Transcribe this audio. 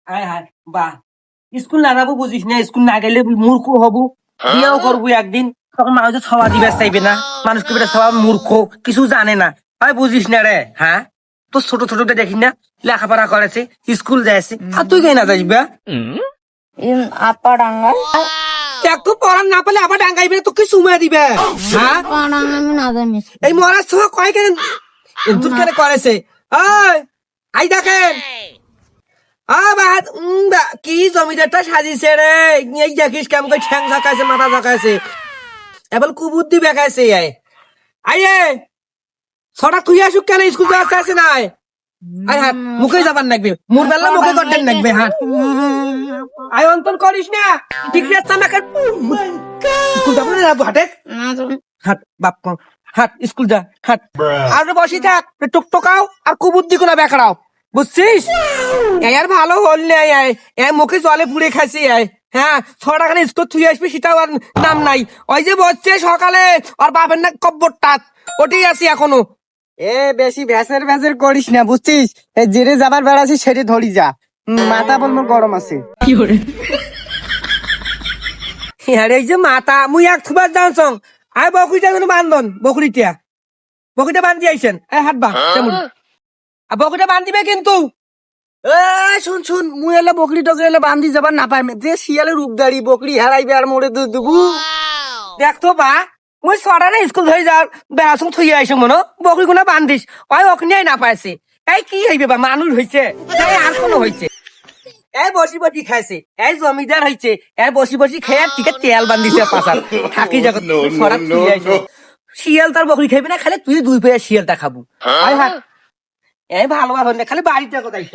আয় হায় বাহ, স্কুল না যাবো বুঝিস না, স্কুল না গেলে মূর্খ হবো, বিয়েও করবো একদিন, তখন মানুষ সবা দিবে চাইবে না, মানুষকে বেটা সবাই মূর্খ, কিছু জানে না, হয় বুঝিস না রে। হ্যাঁ, তো ছোট ছোটটা দেখি না লেখাপড়া করেছে, স্কুল যাইছে, আর তুই কেন না যাইবা? আপা ডাঙ্গাল দেখ তো পড়ার না পারলে আবার ডাঙ্গাইবে, তোকে চুমা দিবে। হ্যাঁ, আপা ডাঙ্গাল আমি না জানি এই মরার সময় কয় কেন এমন কেন করেছে? আই দেখেন, কি জমিদারটা সাজিছে রে, এই দেখিস কেমন করে ঠ্যাং ঝাঁকাইছে, মাথা ঝাঁকাইছে, এবার কুবুদ্ধি বেকাইছে। আইয়ে ছটা তুই আসুক কেন, স্কুল যাওয়া আছে না? আয় হাত মুখে যাবার লাগবে, মোর বেলা মুখে করতেন লাগবে। হাত আয় অন্তর করিস না, ঠিক আছে আমাকে স্কুল যাবো না, যাবো হাটে হাট বাপ হাট, স্কুল যা হাট, আর বসি থাক, টুকটুকাও আর কুবুদ্ধি গুলা বেকারাও, বুঝছিস? আর ভালো হল নাই, মুখে জলে পুড়ে খাইছি। হ্যাঁ, ছটা খানে স্কুল থুই আসবি, সেটাও আর নাম নাই। ওই যে বসছে সকালে আর বাপের না কব্বরটা, ওটাই আছি এখনো। বেশি ভ্যাসের ভ্যাসের করিস না, বুঝছিস? জেরে যাবার বেড়াছি সেটি ধরি যা, মাথা বল মোর গরম আছে। আরে এই যে মাথা মুই এক থুবার জানছং, আয় বকরিটা যেন বান্ধন, বকরিটা বান্ধি আইছেন, হাট বা তেমন বকরিটা বান্ধিবে কিন্তু। শুন শুন, মুই এলে বকরি টকরি এলে বান্ধি যাবার না পাই, যে শিয়ালের রূপদারি বকরি হারাইবে আর মোড়ে দুধ দেবু। দেখতো বা, মুই ছটা না স্কুল ধরে যাও বেড়াছং থুই আইছো মনো, বকরি কোনা বান্ধিস, ওই অখনিয়াই না পাইছে। এই কি হইবে বা, মানুষ হইছে আর কোনো হইছে? বসি বসি খাইছে, জমিদার হইছে, বসি বসি খেয়ে টিকে তেল বান্ধিছে পাশার, থাকি জগৎ ছড়া থুই আইছো। শিয়াল তার বকরি খাইবে না, খালি তুই দুই পেয়ে শিয়ালটা খাবো। ভালো ভালো খালি বাড়িতে কোথায়